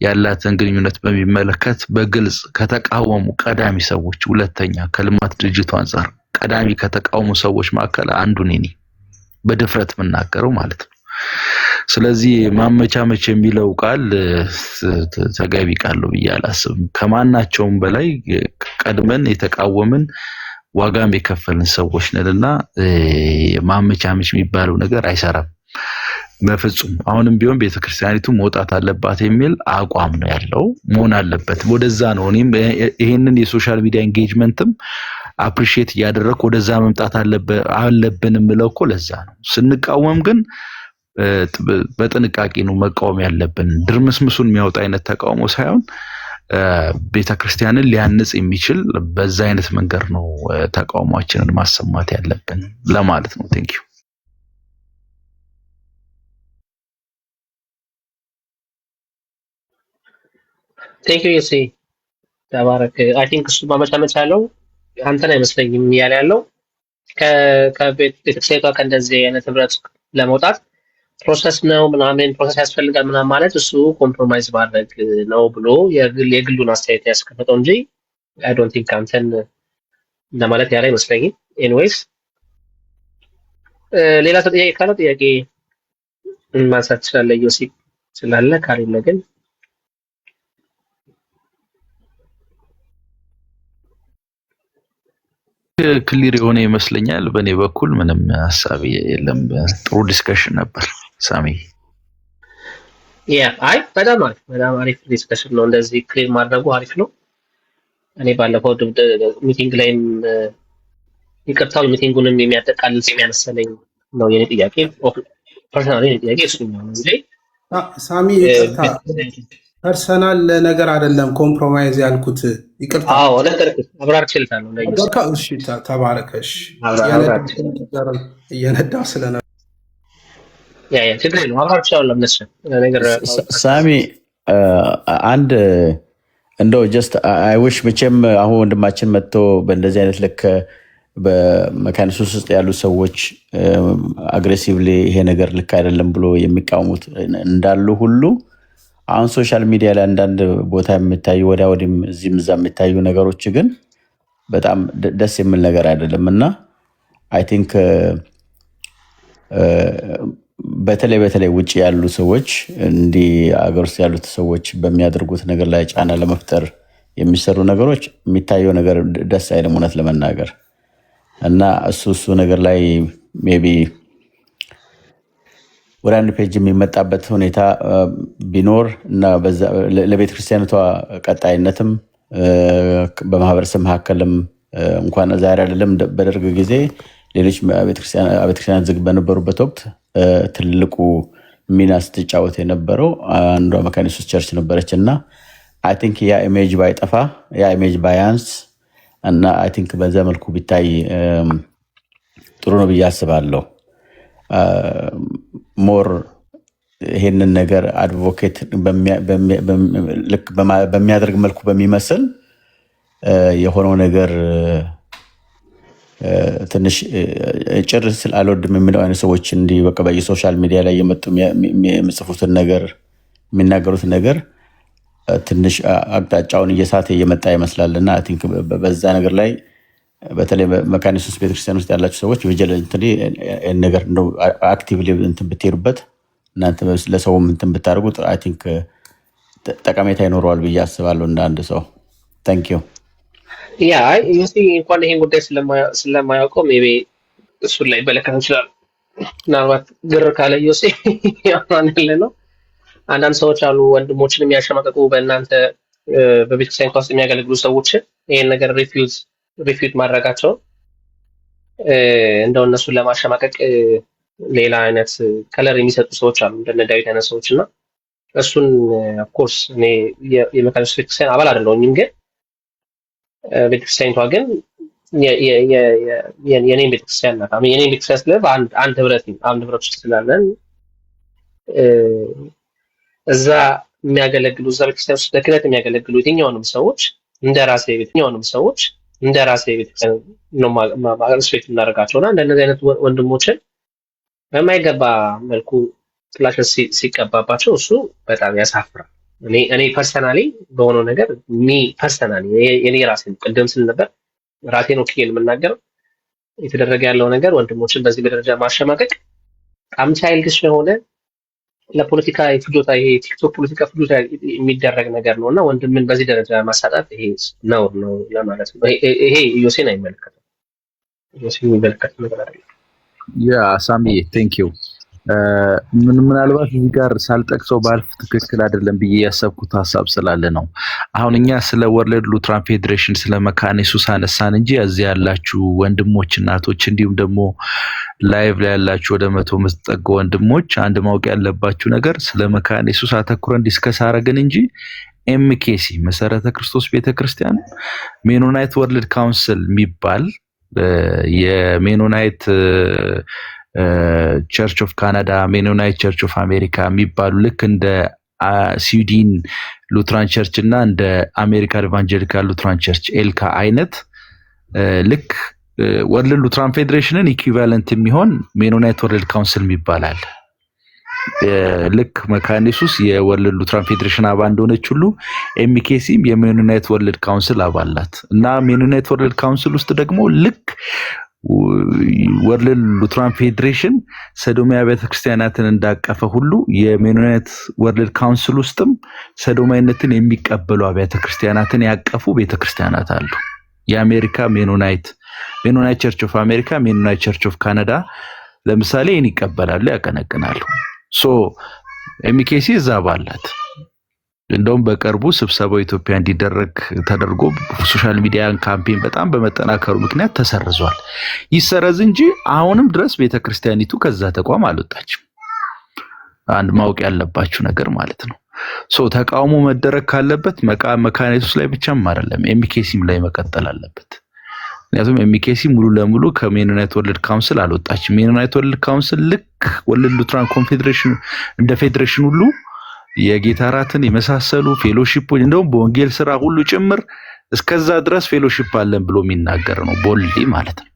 ያላትን ግንኙነት በሚመለከት በግልጽ ከተቃወሙ ቀዳሚ ሰዎች ሁለተኛ ከልማት ድርጅቱ አንፃር ቀዳሚ ከተቃውሞ ሰዎች መካከል አንዱ ነኝ በድፍረት የምናገረው ማለት ነው። ስለዚህ ማመቻመች የሚለው ቃል ተገቢ ቃል ነው ብዬ አላስብም። ከማናቸውም በላይ ቀድመን የተቃወምን ዋጋም የከፈልን ሰዎች ነንና ማመቻመች የሚባለው ነገር አይሰራም በፍጹም። አሁንም ቢሆን ቤተክርስቲያኒቱ መውጣት አለባት የሚል አቋም ነው ያለው፣ መሆን አለበት። ወደዛ ነው እኔም ይሄንን የሶሻል ሚዲያ ኢንጌጅመንትም አፕሪሺየት እያደረኩ ወደዛ መምጣት አለብን የምለው እኮ ለዛ ነው። ስንቃወም ግን በጥንቃቄ ነው መቃወም ያለብን። ድርምስምሱን የሚያወጣ አይነት ተቃውሞ ሳይሆን ቤተክርስቲያንን ሊያንጽ የሚችል በዛ አይነት መንገድ ነው ተቃውሟችንን ማሰማት ያለብን ለማለት ነው። ቴንክ ዩ ዩሲ ተባረክ። አይ ቲንክ እሱ ማመቻመቻ ያለው አንተን አይመስለኝም እያለ ያለው ከቤተክርስቲያኗ ከእንደዚህ አይነት ህብረት ለመውጣት ፕሮሰስ ነው ምናምን ፕሮሰስ ያስፈልጋል ምናምን ማለት እሱ ኮምፕሮማይዝ ማድረግ ነው ብሎ የግሉን አስተያየት ያስቀምጠው እንጂ አይ ዶንት ቲንክ አንተን ለማለት ያለ አይመስለኝም። ኤኒዌይስ ሌላ ጥያቄ ካለ ጥያቄ ማንሳት ትችላለህ ዮሲ ስላለ ካሌለ ግን ክሊር የሆነ ይመስለኛል። በእኔ በኩል ምንም ሐሳብ የለም። ጥሩ ዲስከሽን ነበር ሳሚ። አይ በጣም አሪፍ ዲስከሽን ነው። እንደዚህ ክሊር ማድረጉ አሪፍ ነው። እኔ ባለፈው ሚቲንግ ላይም ይቅርታው ሚቲንጉንም የሚያጠቃልል ስለመሰለኝ ነው የኔ ጥያቄ። ፐርሰናሊ የኔ ጥያቄ እሱ ነው እንጂ ሳሚ ይቅርታ ፐርሰናል ነገር አይደለም ኮምፕሮማይዝ ያልኩት። ይቅርታ አዎ ነገርኩ አብራርችልታለሁ ለይስ እሺ ተባረከሽ እየነዳው ስለነበር ችግር የለውም አብራርችልታለሁ ነገር ሳሚ አንድ እንደው ጀስት አይ ዊሽ መቼም አሁን ወንድማችን መጥቶ በእንደዚህ አይነት ልክ በመካኒስ ውስጥ ያሉ ሰዎች አግሬሲቭሊ ይሄ ነገር ልክ አይደለም ብሎ የሚቃወሙት እንዳሉ ሁሉ አሁን ሶሻል ሚዲያ ላይ አንዳንድ ቦታ የሚታዩ ወዲያ ወዲህም እዚህም እዛ የሚታዩ ነገሮች ግን በጣም ደስ የሚል ነገር አይደለም እና አይ ቲንክ በተለይ ውጭ ያሉ ሰዎች እንዲህ አገር ውስጥ ያሉት ሰዎች በሚያደርጉት ነገር ላይ ጫና ለመፍጠር የሚሰሩ ነገሮች የሚታየው ነገር ደስ አይልም እውነት ለመናገር እና እሱ ነገር ላይ ሜቢ ወደ አንድ ፔጅ የሚመጣበት ሁኔታ ቢኖር እና ለቤተ ክርስቲያኒቷ ቀጣይነትም በማህበረሰብ መካከልም እንኳን ዛሬ አይደለም በደርግ ጊዜ ሌሎች ቤተክርስቲያናት ዝግ በነበሩበት ወቅት ትልቁ ሚና ስትጫወት የነበረው አንዷ መካኒስ ቸርች ነበረች እና አይ ቲንክ ያ ኢሜጅ ባይጠፋ ያ ኢሜጅ ባያንስ እና አይ ቲንክ በዛ መልኩ ቢታይ ጥሩ ነው ብዬ አስባለሁ። ሞር ይሄንን ነገር አድቮኬት በሚያደርግ መልኩ በሚመስል የሆነው ነገር ትንሽ ጭር ስላልወድም የሚለው አይነት ሰዎች እንዲህ በቃ በየሶሻል ሚዲያ ላይ የመጡ የሚጽፉትን ነገር የሚናገሩት ነገር ትንሽ አቅጣጫውን እየሳተ እየመጣ ይመስላልና አይ ቲንክ በዛ ነገር ላይ በተለይ መካኒስ ውስጥ ቤተክርስቲያን ውስጥ ያላችሁ ሰዎች ቪጂላንትሊ ነገር እንደው አክቲቭሊ እንትን ብትሄዱበት እናንተ ለሰውም እንትን ብታደርጉት አይ ቲንክ ጠቀሜታ ይኖረዋል ብዬ አስባለሁ እንደ አንድ ሰው። ታንክ ዩ ዩሲ እንኳን ይሄን ጉዳይ ስለማያውቀው ሜቢ እሱን ላይ በለከት ይችላል። ምናልባት ግር ካለ ዩሲ ያማን ያለ ነው። አንዳንድ ሰዎች አሉ ወንድሞችን የሚያሸማቀቁ በእናንተ በቤተክርስቲያን ውስጥ የሚያገለግሉ ሰዎች ይሄን ነገር ሪፊዩት ማድረጋቸው እንደው እነሱን ለማሸማቀቅ ሌላ አይነት ከለር የሚሰጡ ሰዎች አሉ እንደነ ዳዊት አይነት ሰዎች እና እሱን ኦፍ ኮርስ እኔ የመካኒስ ቤተክርስቲያን አባል አይደለሁም ግን ቤተክርስቲያኒቷ ግን የኔን ቤተክርስቲያን ናት። የኔን ቤተክርስቲያን ስለ አንድ ህብረት ውስጥ ስላለን እዛ የሚያገለግሉ እዛ ቤተክርስቲያን ውስጥ ለክህነት የሚያገለግሉ የትኛውንም ሰዎች እንደ ራሴ ቤተክርስቲያን ነው ማግረስፔክት እናደርጋቸውና እንደነዚህ አይነት ወንድሞችን በማይገባ መልኩ ጥላሸት ሲቀባባቸው እሱ በጣም ያሳፍራል። እኔ ፐርሰናሊ በሆነው ነገር ፐርሰናሊ የኔ ራሴን ቅድም ስል ነበር ራሴን ወክዬ የምናገረው የተደረገ ያለው ነገር ወንድሞችን በዚህ ደረጃ ማሸማቀቅ በጣም ቻይልድሽ የሆነ ለፖለቲካ ፍጆታ ይሄ ቲክቶክ ፖለቲካ ፍጆታ የሚደረግ ነገር ነውና ወንድምን በዚህ ደረጃ ማሳጣት ይሄ ነውር ነው ለማለት ነው። ይሄ ዮሴን አይመለከትም። ዮሴን የሚመለከት ነገር አይደለም። ያ ሳሚ ቴንክ ዩ። ምናልባት እዚህ ጋር ሳልጠቅሰው ባልፍ ትክክል አይደለም ብዬ ያሰብኩት ሀሳብ ስላለ ነው። አሁን እኛ ስለ ወርልድ ሉትራን ፌዴሬሽን ስለ መካነ ኢየሱስ አነሳን እንጂ እዚህ ያላችሁ ወንድሞች እናቶች፣ እንዲሁም ደግሞ ላይቭ ላይ ያላችሁ ወደ 100 የምትጠጉ ወንድሞች አንድ ማወቅ ያለባችሁ ነገር ስለ መካነ ኢየሱስ አተኩረን ዲስከስ አደረግን እንጂ ኤምኬሲ መሰረተ ክርስቶስ ቤተክርስቲያን ሜኖናይት ወርልድ ካውንስል የሚባል የሜኖናይት ቸርች ኦፍ ካናዳ፣ ሜኖናይት ቸርች ኦፍ አሜሪካ የሚባሉ ልክ እንደ ስዊድን ሉትራን ቸርች እና እንደ አሜሪካ ኢቫንጀሊካል ሉትራን ቸርች ኤልካ አይነት ልክ ወርልድ ሉትራን ፌዴሬሽንን ኢኩቫለንት የሚሆን ሜኖናይት ወርልድ ካውንስል ይባላል። ልክ መካነ ኢየሱስ የወርልድ ሉትራን ፌዴሬሽን አባል እንደሆነች ሁሉ ኤምኬሲም የሜኖናይት ወርልድ ካውንስል አባል ናት እና ሜኖናይት ወርልድ ካውንስል ውስጥ ደግሞ ልክ ወርልድ ሉትራን ፌዴሬሽን ሰዶማዊ ቤተክርስቲያናትን እንዳቀፈ ሁሉ የሜኖናይት ወርልድ ካውንስል ውስጥም ሰዶማዊነትን የሚቀበሉ ቤተክርስቲያናትን ያቀፉ ቤተክርስቲያናት አሉ። የአሜሪካ ሜኖናይት ቸርች ኦፍ አሜሪካ፣ ሜኖናይት ቸርች ኦፍ ካናዳ ለምሳሌ ይህን ይቀበላሉ፣ ያቀነቅናሉ። ሶ ኤምኬሲ እዛ ባላት እንደውም በቅርቡ ስብሰባው ኢትዮጵያ እንዲደረግ ተደርጎ ሶሻል ሚዲያ ካምፔን በጣም በመጠናከሩ ምክንያት ተሰርዟል። ይሰረዝ እንጂ አሁንም ድረስ ቤተክርስቲያኒቱ ከዛ ተቋም አልወጣችም። አንድ ማወቅ ያለባችሁ ነገር ማለት ነው። ሶ ተቃውሞ መደረግ ካለበት መካነ ኢየሱስ ላይ ብቻም አይደለም ኤምኬሲም ላይ መቀጠል አለበት። ምክንያቱም ኤምኬሲ ሙሉ ለሙሉ ከሜኖናይት ወርልድ ካውንስል አልወጣችም። ሜኖናይት ወርልድ ካውንስል ልክ ወርልድ ሉትራን ኮንፌዴሬሽን እንደ ፌዴሬሽን ሁሉ የጌታ እራትን የመሳሰሉ ፌሎሺፖች እንደውም በወንጌል ስራ ሁሉ ጭምር እስከዛ ድረስ ፌሎሺፕ አለን ብሎ የሚናገር ነው ቦልዲ ማለት ነው።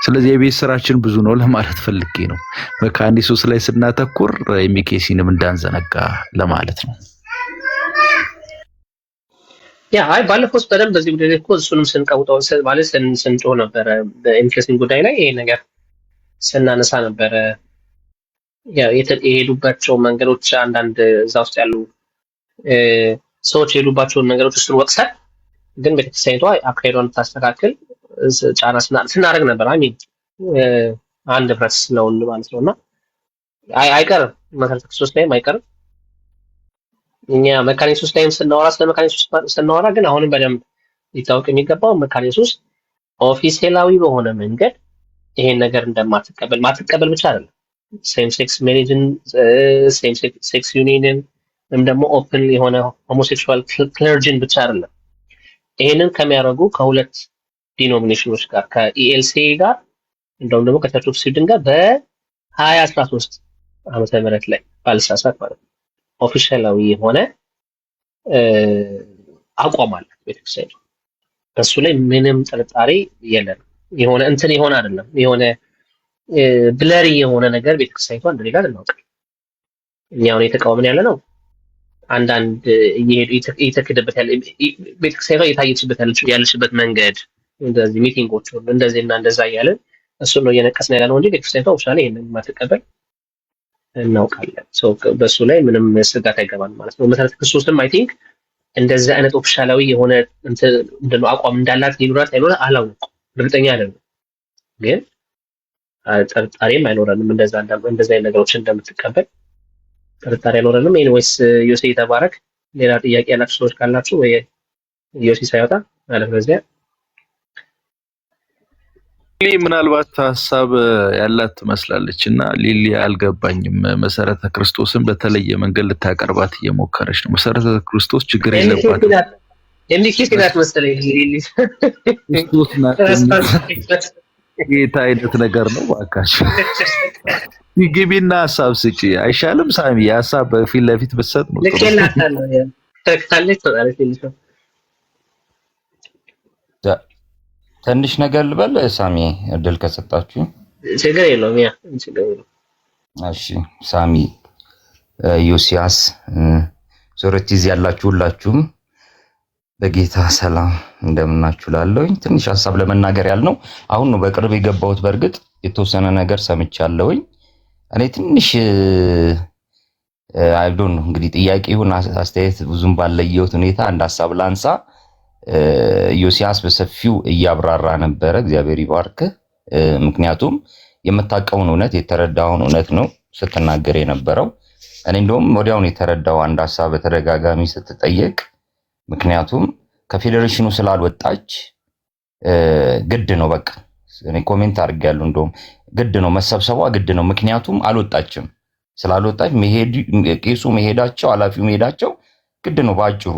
ስለዚህ የቤት ስራችን ብዙ ነው ለማለት ፈልጌ ነው። መካነ ኢየሱስ ላይ ስናተኩር ኤምኬሲንም እንዳንዘነጋ ለማለት ነው። ያ አይ ባለፈው በደንብ በዚህ ጉዳይ ላይ እኮ እሱንም ስንቀውጠው ማለት ስንጮህ ነበረ። በኢንፍሌሽን ጉዳይ ላይ ይሄ ነገር ስናነሳ ነበረ። ያው የሄዱባቸው መንገዶች አንዳንድ እዛ ውስጥ ያሉ ሰዎች የሄዱባቸውን ነገሮች እሱን ወቅሰን ግን ቤተክርስቲያኒቷ አካሄዷን ታስተካክል ጫና ስናደርግ ነበር። አይ ሚን አንድ ህብረት ስለሆን ማለት ነውና አይቀርም መሰረተ ክርስቶስ ላይም አይቀርም። እኛ መካነ ኢየሱስ ላይም ስናወራ ስለ መካነ ኢየሱስ ስናወራ ግን አሁንም በደንብ ሊታወቅ የሚገባው መካነ ኢየሱስ ኦፊሴላዊ በሆነ መንገድ ይሄን ነገር ማትቀበል ብቻ አይደለም ሴም ሴክስ ሜሪጅን ሴም ሴክስ ዩኒየንን ወይም ደግሞ ኦፕን የሆነ ሆሞሴክሹዋል ክለርጂን ብቻ አይደለም። ይሄንን ከሚያደርጉ ከሁለት ዲኖሚኔሽኖች ጋር ከኢኤልሲ ጋር እንደውም ደግሞ ከቸርች ኦፍ ስዊድን ጋር በ2013 ዓመተ ምህረት ላይ ባልሳሳት ማለት ነው ኦፊሻላዊ የሆነ አቋም አለ ቤተክርስቲያን። በሱ ላይ ምንም ጥርጣሬ የለም። የሆነ እንትን የሆነ አይደለም የሆነ ብለሪ የሆነ ነገር ቤተክርስቲያኒቷ እንደሌላ እናውቃለን። እኛው የተቃወምን ያለ ነው አንዳንድ እየተከደበት ያለ ቤተክርስቲያኒቷ የታየችበት ያለችበት መንገድ እንደዚህ ሚቲንጎች ሁሉ እንደዚህና እንደዛ እያለ እሱ ነው እየነቀስን ያለ ነው እንጂ ቤተክርስቲያኒቷ ኦፊሻሊ ይሄንን ማትቀበል እናውቃለን። ሶ በሱ ላይ ምንም ስጋት አይገባም ማለት ነው። መሰረተ ክርስቶስም አይ ቲንክ እንደዚህ አይነት ኦፊሻላዊ የሆነ እንትን አቋም እንዳላት ሊኖራት አይኖራት አላውቅም፣ እርግጠኛ አይደለም። ግን ጥርጣሬም አይኖረንም እንደዛ አይነት ነገሮችን እንደምትቀበል ጥርጣሬ አይኖረንም። ኤኒዌይስ ዮሴ ተባረክ። ሌላ ጥያቄ ያላችሁ ሰዎች ካላችሁ ወይ ዮሴ ሳይወጣ ማለት ነው እዚያ ሊሊ ምናልባት ሀሳብ ያላት ትመስላለች እና ሊሊ አልገባኝም። መሰረተ ክርስቶስን በተለየ መንገድ ልታቀርባት እየሞከረች ነው። መሰረተ ክርስቶስ ችግር የለባትም። ኤምኬሲ ናት መሰለኝ ሊሊ ክርስቶስ ናት ጌታ አይነት ነገር ነው። ባካሽ ግቢና ሀሳብ ስጪ አይሻልም? ሳሚ የሀሳብ በፊት ለፊት ብትሰጥ ነው ትንሽ ነገር ልበል ሳሚ፣ እድል ከሰጣችሁ። ችግር የለውም። ያ ችግር የለውም። እሺ ሳሚ፣ ዮሲያስ ዞረቲዝ ያላችሁ ሁላችሁም በጌታ ሰላም እንደምናችሁ ላለሁኝ ትንሽ ሐሳብ ለመናገር ያልነው አሁን ነው በቅርብ የገባሁት። በርግጥ የተወሰነ ነገር ሰምቻለሁኝ። እኔ ትንሽ አይ ዶንት ኖ እንግዲህ ጥያቄ ይሁን አስተያየት ብዙም ባለየሁት ሁኔታ አንድ ሐሳብ ላንሳ። ዮሲያስ በሰፊው እያብራራ ነበረ። እግዚአብሔር ይባርክ። ምክንያቱም የምታውቀውን እውነት የተረዳውን እውነት ነው ስትናገር የነበረው። እኔ እንደውም ወዲያውኑ የተረዳው አንድ ሐሳብ በተደጋጋሚ ስትጠየቅ ምክንያቱም ከፌዴሬሽኑ ስላልወጣች ግድ ነው በቃ እኔ ኮሜንት አድርጌያለሁ። እንደውም ግድ ነው መሰብሰቧ ግድ ነው። ምክንያቱም አልወጣችም። ስላልወጣች ቄሱ መሄዳቸው ኃላፊው መሄዳቸው ግድ ነው ባጭሩ።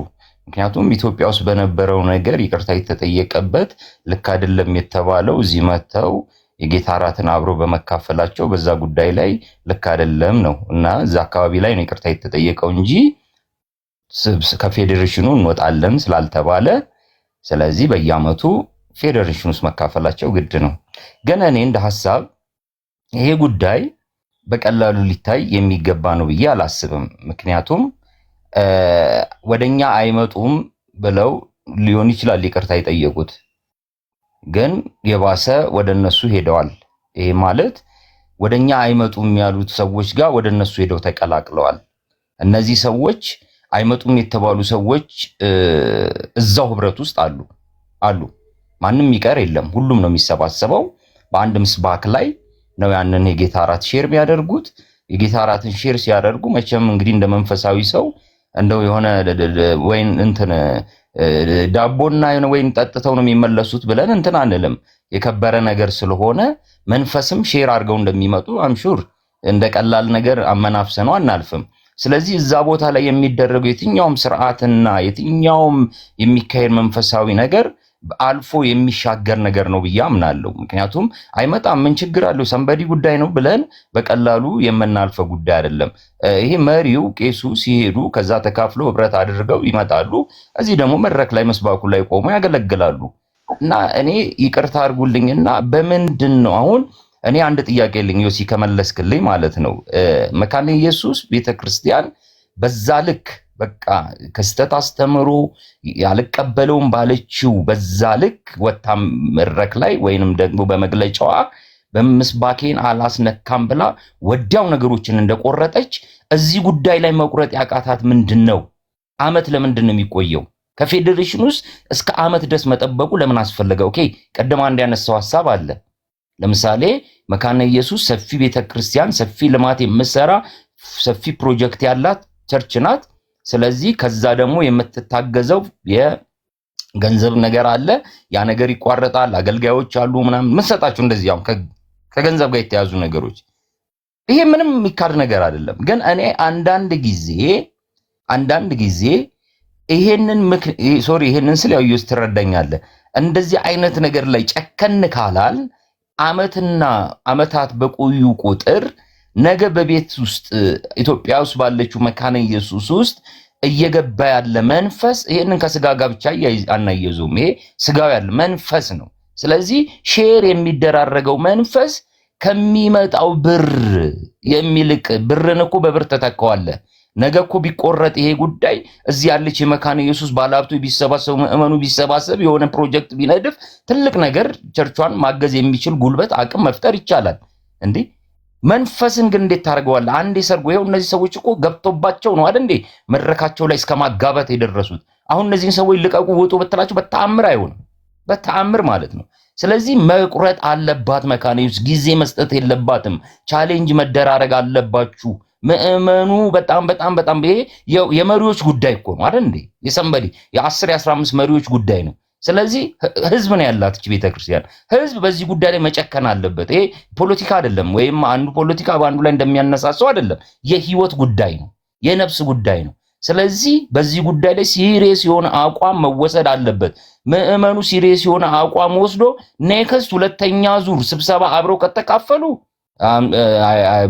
ምክንያቱም ኢትዮጵያ ውስጥ በነበረው ነገር ይቅርታ የተጠየቀበት ልክ አይደለም የተባለው እዚህ መተው የጌታ እራትን አብሮ በመካፈላቸው በዛ ጉዳይ ላይ ልክ አይደለም ነው እና እዛ አካባቢ ላይ ነው ይቅርታ የተጠየቀው እንጂ ከፌዴሬሽኑ እንወጣለን ስላልተባለ ስለዚህ በየዓመቱ ፌዴሬሽኑ ውስጥ መካፈላቸው ግድ ነው። ግን እኔ እንደ ሐሳብ ይሄ ጉዳይ በቀላሉ ሊታይ የሚገባ ነው ብዬ አላስብም። ምክንያቱም ወደኛ አይመጡም ብለው ሊሆን ይችላል ይቅርታ የጠየቁት፣ ግን የባሰ ወደነሱ ሄደዋል። ይሄ ማለት ወደኛ አይመጡም ያሉት ሰዎች ጋር ወደነሱ ሄደው ተቀላቅለዋል። እነዚህ ሰዎች አይመጡም የተባሉ ሰዎች እዛው ህብረት ውስጥ አሉ። ማንም ይቀር የለም። ሁሉም ነው የሚሰባሰበው በአንድ ምስባክ ላይ ነው ያንን የጌታ እራት ሼር የሚያደርጉት። የጌታ እራትን ሼር ሲያደርጉ መቼም እንግዲህ እንደ መንፈሳዊ ሰው እንደው የሆነ ወይን እንትን ዳቦና የሆነ ወይን ጠጥተው ነው የሚመለሱት ብለን እንትን አንልም። የከበረ ነገር ስለሆነ መንፈስም ሼር አድርገው እንደሚመጡ አምሹር እንደ ቀላል ነገር አመናፍሰነው አናልፍም። ስለዚህ እዛ ቦታ ላይ የሚደረገው የትኛውም ስርዓትና የትኛውም የሚካሄድ መንፈሳዊ ነገር አልፎ የሚሻገር ነገር ነው ብዬ አምናለሁ። ምክንያቱም አይመጣም ምን ችግር አለው ሰንበዲ ጉዳይ ነው ብለን በቀላሉ የምናልፈው ጉዳይ አይደለም። ይሄ መሪው ቄሱ ሲሄዱ ከዛ ተካፍሎ ህብረት አድርገው ይመጣሉ። እዚህ ደግሞ መድረክ ላይ መስባኩ ላይ ቆሞ ያገለግላሉ። እና እኔ ይቅርታ አድርጉልኝና በምንድን ነው አሁን እኔ አንድ ጥያቄ ልኝ ዮሲ ከመለስክልኝ ማለት ነው መካነ ኢየሱስ ቤተክርስቲያን በዛ ልክ በቃ ከስተት አስተምሮ ያልቀበለውም ባለችው በዛ ልክ ወጣ መድረክ ላይ ወይንም ደግሞ በመግለጫዋ በምስባኬን አላስነካም ብላ ወዲያው ነገሮችን እንደቆረጠች እዚህ ጉዳይ ላይ መቁረጥ ያቃታት ምንድነው? አመት ለምንድን ነው የሚቆየው? ከፌዴሬሽን ውስጥ እስከ አመት ድረስ መጠበቁ ለምን አስፈለገ? ኦኬ ቀደም አንድ ያነሳው ሐሳብ አለ። ለምሳሌ መካነ ኢየሱስ ሰፊ ቤተክርስቲያን ሰፊ ልማት የምትሰራ ሰፊ ፕሮጀክት ያላት ቸርች ናት። ስለዚህ ከዛ ደግሞ የምትታገዘው የገንዘብ ነገር አለ። ያ ነገር ይቋረጣል። አገልጋዮች አሉ ምናምን ምንሰጣቸው እንደዚህ ያው ከገንዘብ ጋር የተያዙ ነገሮች ይሄ ምንም የሚካድ ነገር አይደለም። ግን እኔ አንዳንድ ጊዜ ይሄንን ስለያዩ ትረዳኛለህ እንደዚህ አይነት ነገር ላይ ጨከን ካላል አመትና አመታት በቆዩ ቁጥር ነገ በቤት ውስጥ ኢትዮጵያ ውስጥ ባለችው መካነ ኢየሱስ ውስጥ እየገባ ያለ መንፈስ ይሄንን ከስጋ ጋር ብቻ አናየዙም። ይሄ ስጋው ያለ መንፈስ ነው። ስለዚህ ሼር የሚደራረገው መንፈስ ከሚመጣው ብር የሚልቅ ብርን እኮ በብር ተተካዋለ። ነገ እኮ ቢቆረጥ ይሄ ጉዳይ እዚህ ያለች የመካነ ኢየሱስ ባለሀብቱ ቢሰባሰቡ ምእመኑ ቢሰባሰብ የሆነ ፕሮጀክት ቢነድፍ ትልቅ ነገር ቸርቿን ማገዝ የሚችል ጉልበት አቅም መፍጠር ይቻላል እንዴ። መንፈስን ግን እንዴት ታደርገዋለህ? አንዴ ሰርጎ ይሄው እነዚህ ሰዎች እኮ ገብቶባቸው ነው አይደል እንዴ መድረካቸው ላይ እስከማጋባት የደረሱት። አሁን እነዚህን ሰዎች ልቀቁ ውጡ በተላቸው በተአምር አይሆንም፣ በተአምር ማለት ነው። ስለዚህ መቁረጥ አለባት መካነ ኢየሱስ፣ ጊዜ መስጠት የለባትም። ቻሌንጅ መደራረግ አለባችሁ ምእመኑ። በጣም ይሄ የመሪዎች ጉዳይ እኮ ነው አይደል እንዴ የሰንበዲ የ10 የ15 መሪዎች ጉዳይ ነው። ስለዚህ ህዝብ ነው ያላት እቺ ቤተክርስቲያን። ህዝብ በዚህ ጉዳይ ላይ መጨከን አለበት። ይሄ ፖለቲካ አይደለም፣ ወይም አንዱ ፖለቲካ በአንዱ ላይ እንደሚያነሳሰው አይደለም። የህይወት ጉዳይ ነው፣ የነፍስ ጉዳይ ነው። ስለዚህ በዚህ ጉዳይ ላይ ሲሪየስ የሆነ አቋም መወሰድ አለበት። ምእመኑ ሲሪየስ የሆነ አቋም ወስዶ ኔክስት ሁለተኛ ዙር ስብሰባ አብረው ከተካፈሉ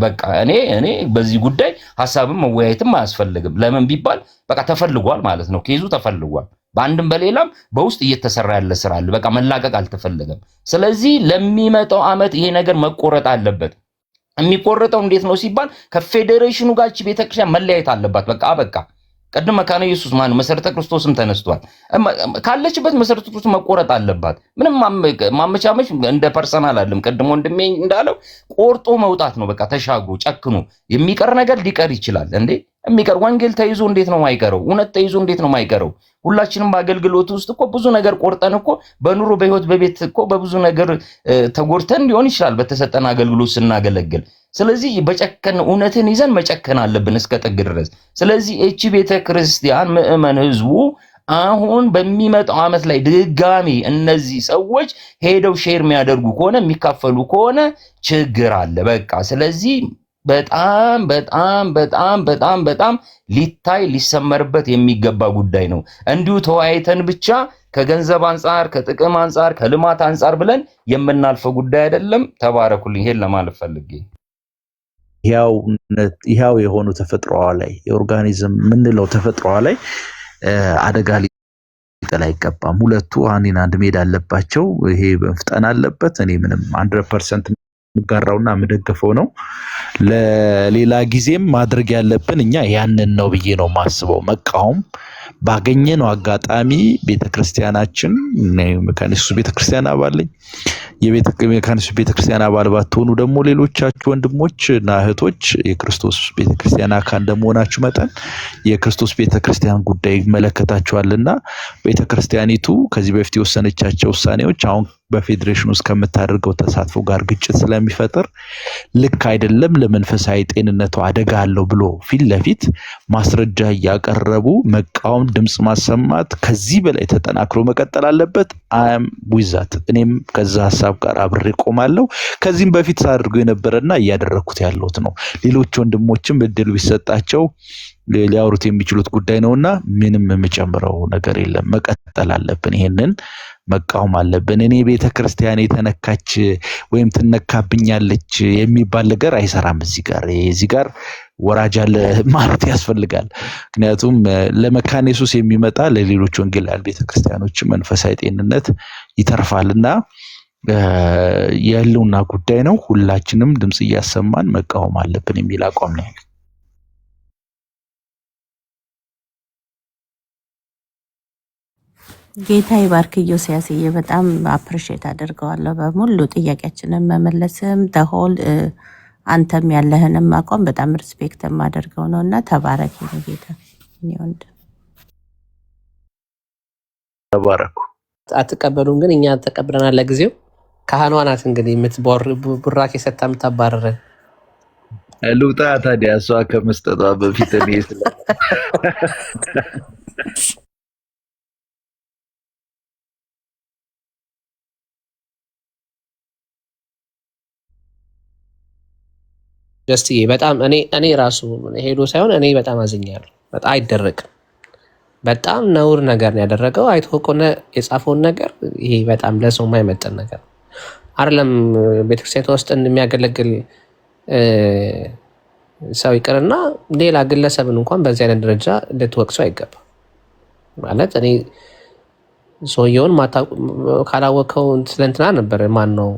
በቃ እኔ በዚህ ጉዳይ ሐሳብም መወያየትም አያስፈልግም። ለምን ቢባል በቃ ተፈልጓል ማለት ነው። ኬዙ ተፈልጓል። በአንድም በሌላም በውስጥ እየተሰራ ያለ ስራ አለ። በቃ መላቀቅ አልተፈለገም። ስለዚህ ለሚመጣው አመት ይሄ ነገር መቆረጥ አለበት። የሚቆረጠው እንዴት ነው ሲባል ከፌዴሬሽኑ ጋር እቺ ቤተክርስቲያን መለያየት አለባት። በቃ ቀድም መካነ ኢየሱስ ማን መሰረተ ክርስቶስም ተነስቷል። ካለችበት መሰረተ ክርስቶስ መቆረጥ አለባት። ምንም ማመቻመች እንደ ፐርሰናል አይደለም። ቀድሞ ወንድሜ እንዳለው ቆርጦ መውጣት ነው። በቃ ተሻግሮ ጨክኖ የሚቀር ነገር ሊቀር ይችላል እንዴ? የሚቀር ወንጌል ተይዞ እንዴት ነው ማይቀረው? እውነት ተይዞ እንዴት ነው ማይቀረው? ሁላችንም በአገልግሎት ውስጥ እኮ ብዙ ነገር ቆርጠን እኮ በኑሮ በህይወት በቤት እኮ በብዙ ነገር ተጎድተን ሊሆን ይችላል በተሰጠን አገልግሎት ስናገለግል። ስለዚህ በጨከን እውነትን ይዘን መጨከን አለብን እስከ ጥግ ድረስ። ስለዚህ እቺ ቤተክርስቲያን ምእመን ህዝቡ አሁን በሚመጣው ዓመት ላይ ድጋሚ እነዚህ ሰዎች ሄደው ሼር የሚያደርጉ ከሆነ የሚካፈሉ ከሆነ ችግር አለ በቃ። ስለዚህ በጣም በጣም በጣም በጣም በጣም ሊታይ ሊሰመርበት የሚገባ ጉዳይ ነው። እንዲሁ ተወያይተን ብቻ ከገንዘብ አንፃር ከጥቅም አንፃር ከልማት አንፃር ብለን የምናልፈው ጉዳይ አይደለም። ተባረኩልኝ። ይሄን ለማለት ፈልጌ ይሄው የሆኑ ተፈጥሮዋ ላይ የኦርጋኒዝም ምንለው ተፈጥሮዋ ላይ አደጋ ሊጥል አይገባም። ሁለቱ አንድ ሜዳ አለባቸው። ይሄ መፍጠን አለበት። እኔ ምንም 100% ጋራውና መደገፈው ነው። ለሌላ ጊዜም ማድረግ ያለብን እኛ ያንን ነው ብዬ ነው ማስበው። መቃወም ባገኘነው አጋጣሚ ቤተክርስቲያናችን መካነ ኢየሱስ ቤተክርስቲያን አባል ነኝ። የመካነ ኢየሱስ ቤተክርስቲያን አባል ባትሆኑ ደግሞ ሌሎቻችሁ ወንድሞችና እህቶች የክርስቶስ ቤተክርስቲያን አካል እንደመሆናችሁ መጠን የክርስቶስ ቤተክርስቲያን ጉዳይ ይመለከታችኋልና ቤተክርስቲያኒቱ ከዚህ በፊት የወሰነቻቸው ውሳኔዎች አሁን በፌዴሬሽኑ ውስጥ ከምታደርገው ተሳትፎ ጋር ግጭት ስለሚፈጥር ልክ አይደለም፣ ለመንፈሳዊ ጤንነቱ አደጋ አለው ብሎ ፊት ለፊት ማስረጃ እያቀረቡ መቃወም፣ ድምጽ ማሰማት ከዚህ በላይ ተጠናክሮ መቀጠል አለበት። አም ዊዛት እኔም ከዛ ሐሳብ ጋር አብሬ ቆማለሁ። ከዚህም በፊት ሳደርገው የነበረና እያደረኩት ያለሁት ነው። ሌሎች ወንድሞችም እድል ቢሰጣቸው ሊያወሩት የሚችሉት ጉዳይ ነውና ምንም የምጨምረው ነገር የለም። መቀጠል አለብን። ይሄንን መቃወም አለብን። እኔ ቤተክርስቲያን የተነካች ወይም ትነካብኛለች የሚባል ነገር አይሰራም። እዚህ ጋር ወራጅ አለ ማለት ያስፈልጋል። ምክንያቱም ለመካነ ኢየሱስ የሚመጣ ለሌሎች ወንጌላውያን ቤተክርስቲያኖች መንፈሳዊ ጤንነት ይተርፋልና የህልውና ጉዳይ ነው። ሁላችንም ድምጽ እያሰማን መቃወም አለብን የሚል አቋም ነው። ጌታ ይባርክ ኢዮስያስዬ፣ በጣም አፕሪሼት አደርገዋለሁ። በሙሉ ጥያቄያችንን መመለስም ተሆል አንተም ያለህንም አቋም በጣም ሪስፔክት የማደርገው ነው እና ተባረክ ነው ጌታ ይወንድ ተባረኩ። አትቀበሉም፣ ግን እኛ ተቀብለናል ለጊዜው። ካህኗ ናት እንግዲህ ቡራኬ ሰታ የምታባረረን። ልውጣ ታዲያ እሷ ከመስጠቷ በፊት እኔ ጀስትዬ በጣም እኔ ራሱ ሄዶ ሳይሆን እኔ በጣም አዝኛለሁ። በጣም አይደረግም። በጣም ነውር ነገር ነው ያደረገው። አይቶ ከሆነ የጻፈውን ነገር ይሄ በጣም ለሰው የማይመጥን ነገር አይደለም። ቤተክርስቲያን ውስጥ እንደሚያገለግል ሰው ይቅርና ሌላ ግለሰብን እንኳን በዚህ አይነት ደረጃ ልትወቅሰው አይገባም። ማለት እኔ ሰውየውን ካላወቀው ስለንትና ነበር ማን ነው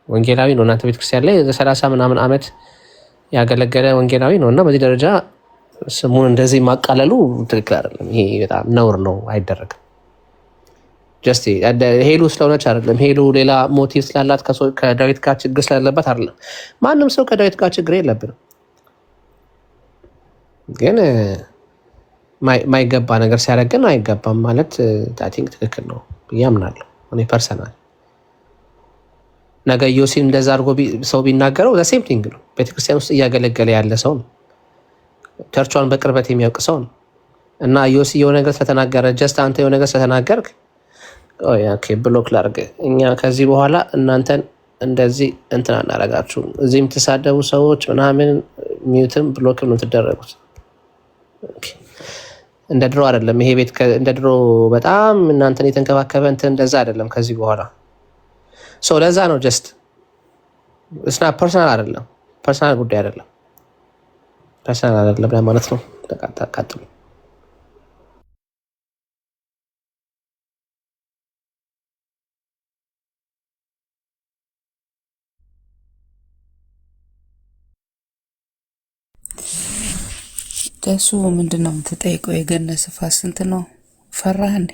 ወንጌላዊ ነው እናንተ ቤተክርስቲያን ላይ 30 ምናምን ዓመት ያገለገለ ወንጌላዊ ነው እና በዚህ ደረጃ ስሙን እንደዚህ ማቃለሉ ትክክል አይደለም። ይሄ በጣም ነውር ነው፣ አይደረግም። ጀስት ሄሉ ስለሆነች አይደለም፣ ሄሉ ሌላ ሞቲቭ ስላላት ከዳዊት ጋር ችግር ስላለባት አይደለም። ማንም ሰው ከዳዊት ጋር ችግር የለብንም፣ ግን ማይገባ ነገር ሲያደርግን አይገባም ማለት አይ ቲንክ ትክክል ነው ብዬ አምናለሁ እኔ ፐርሰናል። ነገ ዮሲን እንደዛ አድርጎ ሰው ቢናገረው ሴም ቲንግ ነው። ቤተክርስቲያን ውስጥ እያገለገለ ያለ ሰው ነው፣ ቸርቿን በቅርበት የሚያውቅ ሰው ነው እና ዮሲ የሆነ ነገር ስለተናገረ ጀስት አንተ የሆነ ነገር ስለተናገርክ ብሎክ ላድርግ፣ እኛ ከዚህ በኋላ እናንተን እንደዚህ እንትን አናረጋችሁም፣ እዚህ የምትሳደቡ ሰዎች ምናምን ሚዩትም ብሎክም ነው ትደረጉት። እንደ ድሮ አይደለም ይሄ ቤት፣ እንደ ድሮ በጣም እናንተን የተንከባከበ እንትን እንደዛ አይደለም ከዚህ በኋላ። ለዛ ነው ጀስት እስና ፐርሰናል አይደለም፣ ፐርሰናል ጉዳይ አይደለም፣ ፐርሰናል አይደለም ለማለት ነው። ተቃጥሉ። ደሱ ምንድን ነው የምትጠይቀው? የገነት ስፋት ስንት ነው? ፈራህ እንዴ?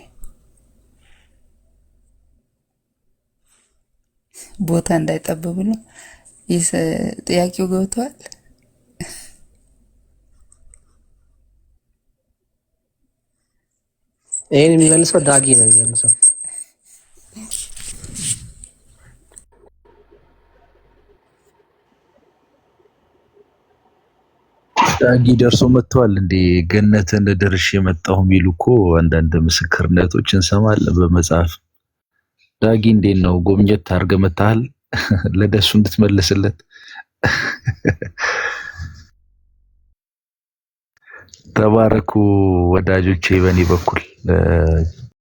ቦታ እንዳይጠብብ ነው ጥያቄው ገብቷል። ይሄን የሚመልሰው ዳጊ ነው የሚመልሰው። ዳጊ ደርሶ መጥቷል እንዴ? ገነትን ደርሼ የመጣሁ የሚሉ እኮ አንዳንድ ምስክርነቶች እንሰማለን በመጽሐፍ። ዳጊ እንዴት ነው? ጎብኘት አድርገህ መጥተሃል? ለደሱ እንድትመልስለት። ተባረኩ ወዳጆቼ በእኔ በኩል